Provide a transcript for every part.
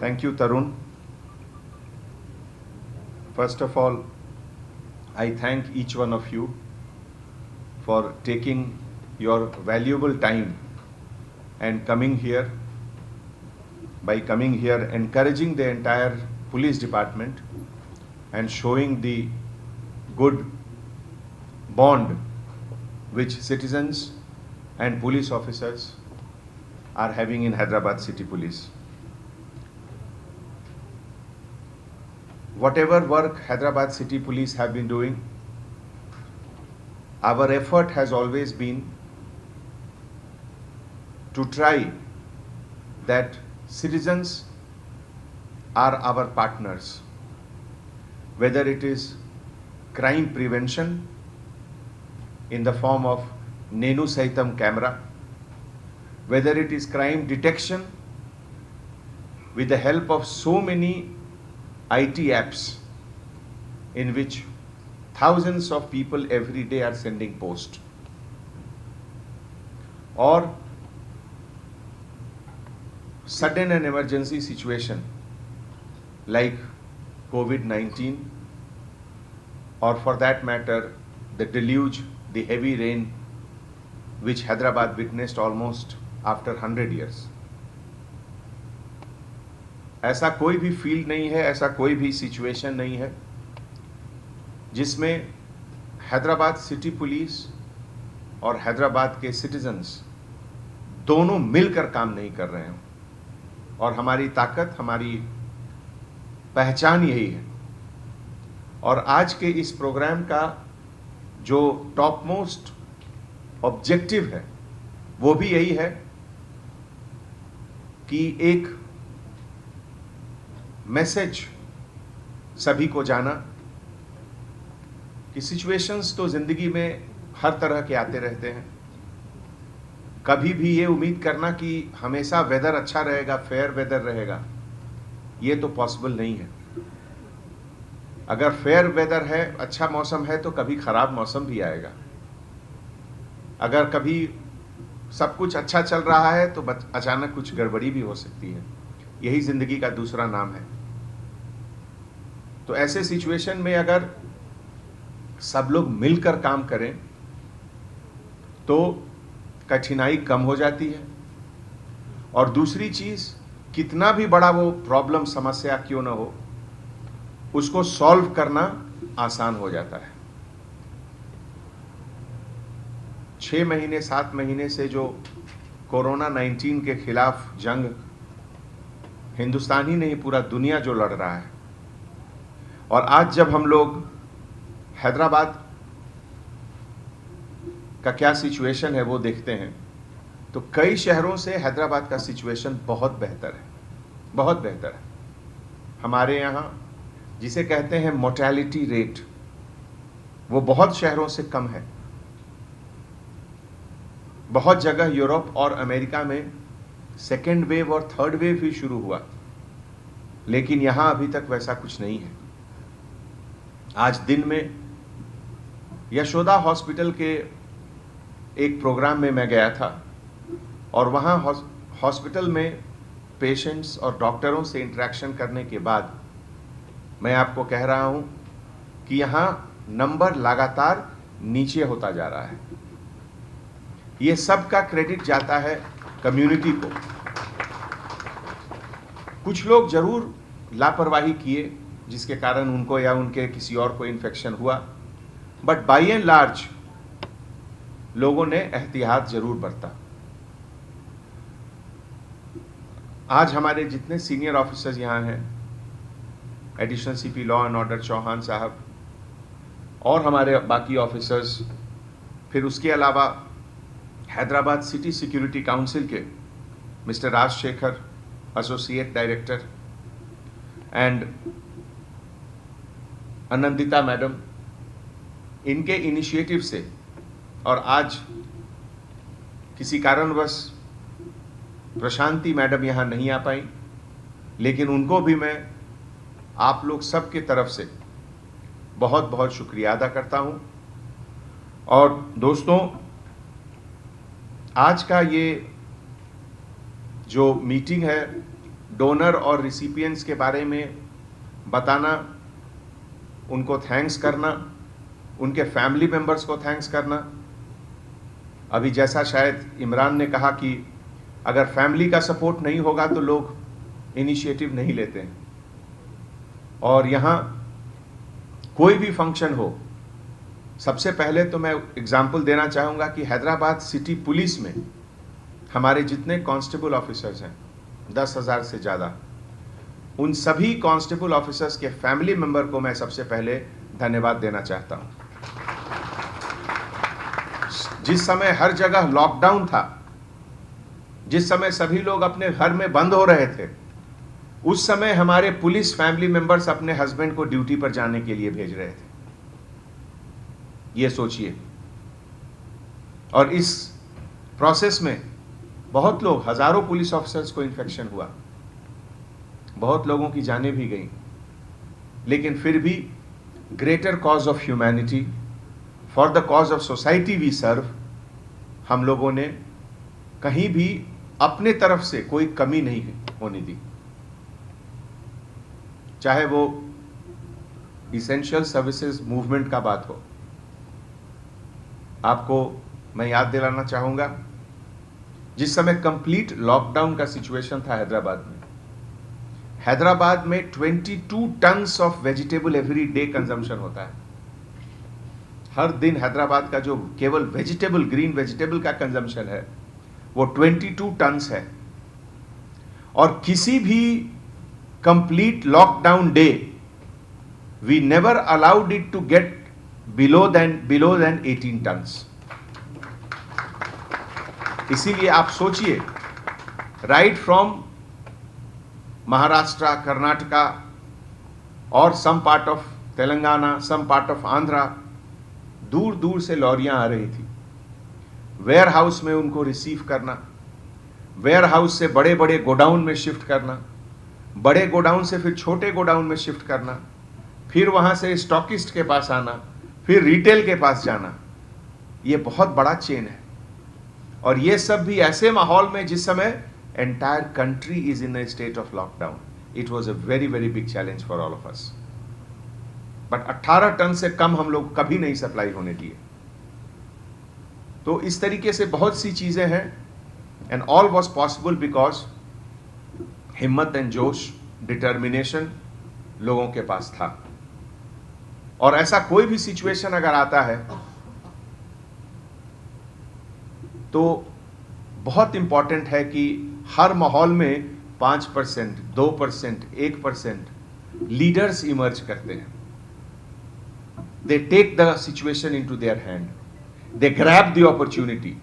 Thank you, Tarun. First of all, I thank each one of you for taking your valuable time and coming here. By coming here, encouraging the entire police department and showing the good bond which citizens and police officers are having in Hyderabad City Police. Whatever work Hyderabad City Police have been doing, our effort has always been to try that citizens are our partners, whether it is crime prevention in the form of Nenu Saitam camera, whether it is crime detection with the help of so many IT apps in which thousands of people every day are sending post, or sudden and emergency situation like COVID-19, or for that matter the deluge, the heavy rain which Hyderabad witnessed almost after 100 years. ऐसा कोई भी field नहीं है, ऐसा कोई भी situation नहीं है जिसमें हैदराबाद सिटी पुलिस और हैदराबाद के सिटीजन्स दोनों मिलकर काम नहीं कर रहे हैं। और हमारी ताकत, हमारी पहचान यही है। और आज के इस प्रोग्राम का जो टॉप मोस्ट ऑब्जेक्टिव है वो भी यही है कि एक मैसेज सभी को जाना कि सिचुएशंस तो जिंदगी में हर तरह के आते रहते हैं। कभी भी ये उम्मीद करना कि हमेशा वेदर अच्छा रहेगा, फेयर वेदर रहेगा, ये तो पॉसिबल नहीं है। अगर फेयर वेदर है, अच्छा मौसम है, तो कभी खराब मौसम भी आएगा। अगर कभी सब कुछ अच्छा चल रहा है तो अचानक कुछ गड़बड़ी भी हो सकती है। यही जिंदगी का दूसरा नाम है। तो ऐसे सिचुएशन में अगर सब लोग मिलकर काम करें तो कठिनाई कम हो जाती है। और दूसरी चीज, कितना भी बड़ा वो प्रॉब्लम, समस्या क्यों ना हो, उसको सॉल्व करना आसान हो जाता है। 6 महीने 7 महीने से जो कोरोना 19 के खिलाफ जंग हिंदुस्तान ही नहीं, पूरा दुनिया जो लड़ रहा है, और आज जब हम लोग हैदराबाद का क्या सिचुएशन है वो देखते हैं तो कई शहरों से हैदराबाद का सिचुएशन बहुत बेहतर है, बहुत बेहतर है। हमारे यहाँ जिसे कहते हैं मोर्टेलिटी रेट, वो बहुत शहरों से कम है। बहुत जगह यूरोप और अमेरिका में सेकेंड वेव और थर्ड वेव भी शुरू हुआ, लेकिन यहाँ अभी तक वैसा कुछ नहीं है। आज दिन में यशोदा हॉस्पिटल के एक प्रोग्राम में मैं गया था और वहाँ हॉस्पिटल में पेशेंट्स और डॉक्टरों से इंटरेक्शन करने के बाद मैं आपको कह रहा हूँ कि यहाँ नंबर लगातार नीचे होता जा रहा है। ये सब का क्रेडिट जाता है कम्युनिटी को। कुछ लोग जरूर लापरवाही किए जिसके कारण उनको या उनके किसी और को इन्फेक्शन हुआ, बट बाय एंड लार्ज लोगों ने एहतियात जरूर बरता। आज हमारे जितने सीनियर ऑफिसर्स यहाँ हैं, additional CP law and order Chauhan साहब और हमारे बाकी ऑफिसर्स, फिर उसके अलावा हैदराबाद सिटी सिक्योरिटी काउंसिल के mister Rajashekar, associate director, and Anandita madam, इनके इनिशिएटिव से, और आज किसी कारणवश प्रशांति मैडम यहाँ नहीं आ पाई, लेकिन उनको भी मैं आप लोग सब के तरफ से बहुत बहुत शुक्रिया अदा करता हूँ। और दोस्तों, आज का ये जो मीटिंग है डोनर और रिसिपिएंट्स के बारे में बताना, उनको थैंक्स करना, उनके फैमिली मेंबर्स को थैंक्स करना। अभी जैसा शायद इमरान ने कहा कि अगर फैमिली का सपोर्ट नहीं होगा तो लोग इनिशिएटिव नहीं लेते हैं। और यहाँ कोई भी फंक्शन हो, सबसे पहले तो मैं एग्जाम्पल देना चाहूँगा कि हैदराबाद सिटी पुलिस में हमारे जितने कांस्टेबल ऑफिसर्स हैं 10,000 से ज़्यादा, उन सभी कांस्टेबल ऑफिसर्स के फैमिली मेंबर को मैं सबसे पहले धन्यवाद देना चाहता हूँ। जिस समय हर जगह लॉकडाउन था, जिस समय सभी लोग अपने घर में बंद हो रहे थे, उस समय हमारे पुलिस फैमिली मेंबर्स अपने हस्बैंड को ड्यूटी पर जाने के लिए भेज रहे थे। ये सोचिए। और इस प्रोसेस में बहुत लोग, हजारों पुलिस ऑफिसर्स को इन्फेक्शन हुआ, बहुत लोगों की जानें भी गई, लेकिन फिर भी greater cause of humanity, for the cause of society we serve, हम लोगों ने कहीं भी अपने तरफ से कोई कमी नहीं होने दी। चाहे वो इसेंशियल सर्विसेज मूवमेंट का बात हो। आपको मैं याद दिलाना चाहूंगा, जिस समय कंप्लीट लॉकडाउन का सिचुएशन था हैदराबाद में 22 tons of vegetable every day consumption होता है। हर दिन हैदराबाद का जो केवल वेजिटेबल, ग्रीन वेजिटेबल का कंजम्पशन है वो 22 टन्स है। और किसी भी complete lockdown day we never allowed it to get below than 18 tons. इसीलिए आप सोचिए, राइट फ्रॉम महाराष्ट्र, कर्नाटका और some part of Telangana, some part of Andhra, दूर दूर से लॉरियां आ रही थी। वेयर हाउस में उनको रिसीव करना, वेयर हाउस से बड़े बड़े गोडाउन में शिफ्ट करना, बड़े गोडाउन से फिर छोटे गोडाउन में शिफ्ट करना, फिर वहां से स्टॉकिस्ट के पास आना, फिर रिटेल के पास जाना। ये बहुत बड़ा चेन है। और ये सब भी ऐसे माहौल में जिस समय entire country is in a state of lockdown. It was a very very big challenge for all of us. But 18 ton से कम हम लोग कभी नहीं सप्लाई होने दिए। तो इस तरीके से बहुत सी चीजें हैं, and all was possible because हिम्मत एंड जोश, डिटर्मिनेशन लोगों के पास था। और ऐसा कोई भी सिचुएशन अगर आता है तो बहुत इंपॉर्टेंट है कि हर माहौल में 5%, 2%, 1% लीडर्स इमर्ज करते हैं। They take the situation into their hand, they grab the opportunity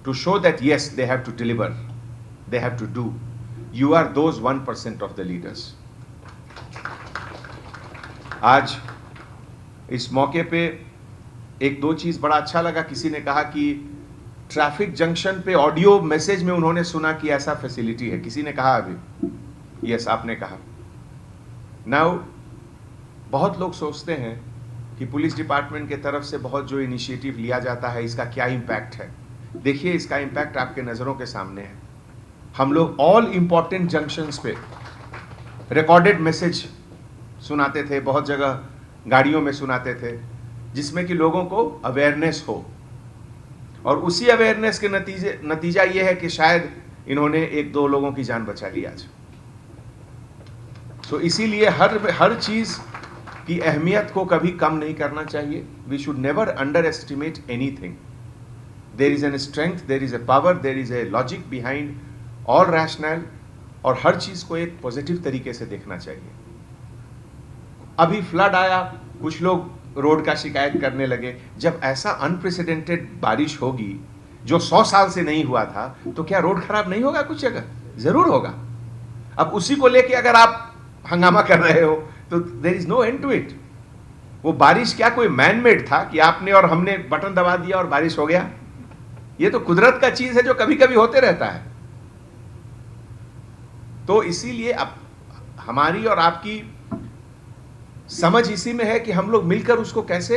to show that yes they have to deliver, they have to do. You are those 1% of the leaders. आज इस मौके पे एक दो चीज बड़ा अच्छा लगा। किसी ने कहा कि ट्रैफिक जंक्शन पे ऑडियो मैसेज में उन्होंने सुना कि ऐसा फैसिलिटी है। किसी ने कहा अभी, यस आपने कहा। नाउ बहुत लोग सोचते हैं कि पुलिस डिपार्टमेंट के तरफ से बहुत जो इनिशिएटिव लिया जाता है इसका क्या इम्पैक्ट है। देखिए, इसका इम्पैक्ट आपके नजरों के सामने है। हम लोग ऑल इंपॉर्टेंट जंक्शंस पे रिकॉर्डेड मैसेज सुनाते थे, बहुत जगह गाड़ियों में सुनाते थे, जिसमें कि लोगों को अवेयरनेस हो। और उसी अवेयरनेस के नतीजा ये है कि शायद इन्होंने एक दो लोगों की जान बचा ली आज। तो इसीलिए हर चीज की अहमियत को कभी कम नहीं करना चाहिए। We should never underestimate anything. There is an strength, there is a power, there is a logic behind all rational, और हर चीज को एक पॉजिटिव तरीके से देखना चाहिए। अभी फ्लड आया, कुछ लोग रोड का शिकायत करने लगे। जब ऐसा अनप्रेसिडेंटेड बारिश होगी जो 100 साल से नहीं हुआ था, तो क्या रोड खराब नहीं होगा? कुछ जगह जरूर होगा। अब उसी को लेके अगर आप हंगामा कर रहे हो तो there is no end to it. वो बारिश क्या कोई मैन मेड था कि आपने और हमने बटन दबा दिया और बारिश हो गया? ये तो कुदरत का चीज है जो कभी कभी होते रहता है। तो इसीलिए अब हमारी और आपकी समझ इसी में है कि हम लोग मिलकर उसको कैसे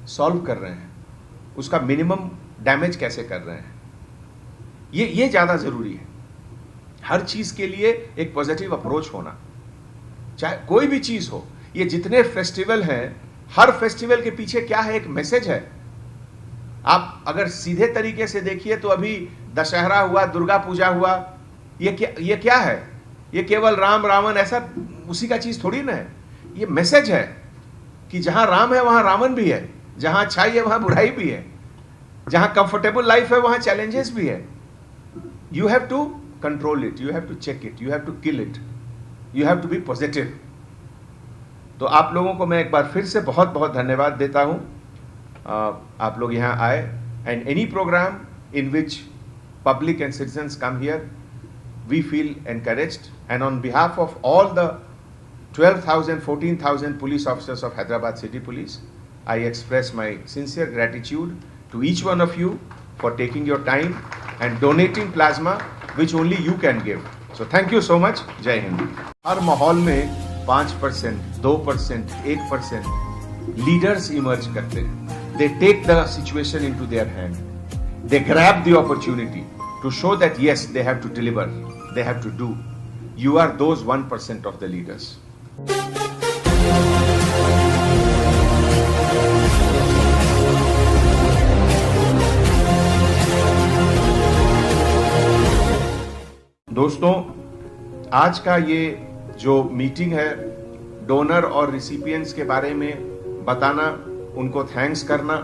सॉल्व कर रहे हैं, उसका मिनिमम डैमेज कैसे कर रहे हैं, ये ज्यादा जरूरी है। हर चीज के लिए एक पॉजिटिव अप्रोच होना, चाहे कोई भी चीज हो। ये जितने फेस्टिवल हैं, हर फेस्टिवल के पीछे क्या है, एक मैसेज है। आप अगर सीधे तरीके से देखिए तो अभी दशहरा हुआ, दुर्गा पूजा हुआ, ये क्या है? ये केवल राम रावण ऐसा उसी का चीज थोड़ी ना है। ये मैसेज है कि जहां राम है वहां रावण भी है, जहां अच्छाई है वहां बुराई भी है, जहां कंफर्टेबल लाइफ है वहां चैलेंजेस भी है। You have to control it, you have to check it, you have to kill it, you have to be positive. तो आप लोगों को मैं एक बार फिर से बहुत बहुत धन्यवाद देता हूं। आप लोग यहाँ आए, and any programme in which public and citizens come here, we feel encouraged, and on behalf of all the 12,000, 14,000 police officers of Hyderabad City Police, I express my sincere gratitude to each one of you for taking your time and donating plasma, which only you can give. So thank you so much. Jai Hind. हर माहौल में 5%, 2%, 1% leaders emerge करते हैं. They take the situation into their hand. They grab the opportunity to show that yes, they have to deliver, they have to do. You are those 1% of the leaders. दोस्तों, आज का ये जो meeting है, donor और रिसिपिएंट्स के बारे में बताना, उनको थैंक्स करना,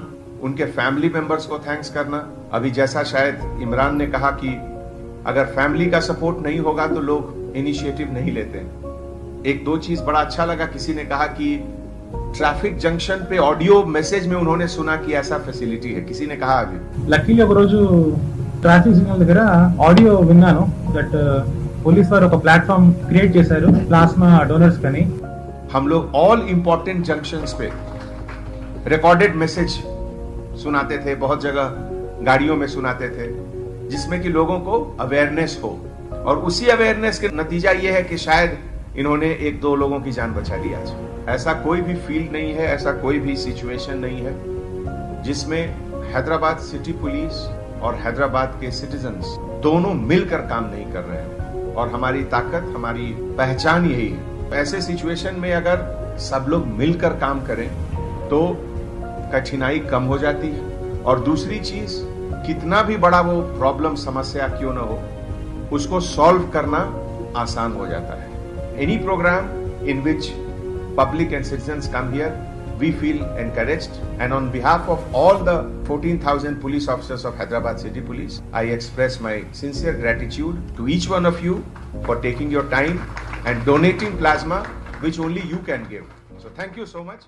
उनके फैमिली मेंबर्स को थैंक्स करना। अभी जैसा शायद इमरान ने कहा कि अगर फैमिली का सपोर्ट नहीं होगा तो लोग इनिशिएटिव नहीं लेते। एक दो चीज बड़ा अच्छा लगा, किसी ने कहा कि ट्रैफिक जंक्शन पे ऑडियो मैसेज में उन्होंने सुना कि ऐसा फैसिलिटी है। किसी ने कहा अभी లక్కీగా ఒక రోజు ట్రాఫిక్ సిగ్నల్ దగ్గర ఆడియో విన్నాను దట్ పోలీస్ వారు ఒక ప్లాట్ఫామ్ క్రియేట్ చేశారు ప్లాస్మా డోనర్స్ కని। हम लोग ऑल इंपॉर्टेंट जंक्शंस पे रिकॉर्डेड मैसेज सुनाते थे, बहुत जगह गाड़ियों में सुनाते थे, जिसमें कि लोगों को अवेयरनेस हो। और उसी अवेयरनेस के नतीजा ये है कि शायद इन्होंने एक दो लोगों की जान बचा ली आज। ऐसा कोई भी फील्ड नहीं है, ऐसा कोई भी सिचुएशन नहीं है जिसमें हैदराबाद सिटी पुलिस और हैदराबाद के सिटीजन्स दोनों मिलकर काम नहीं कर रहे हैं। और हमारी ताकत, हमारी पहचान यही है। ऐसे सिचुएशन में अगर सब लोग मिलकर काम करें तो कठिनाई कम हो जाती है। और दूसरी चीज, कितना भी बड़ा वो प्रॉब्लम, समस्या क्यों ना हो, उसको सॉल्व करना आसान हो जाता है। Any programme in which public and citizens come here, we feel encouraged, and on behalf of all the 14,000 police officers of Hyderabad City Police, I express my sincere gratitude to each one of you for taking your time and donating plasma, which only you can give. So thank you so much.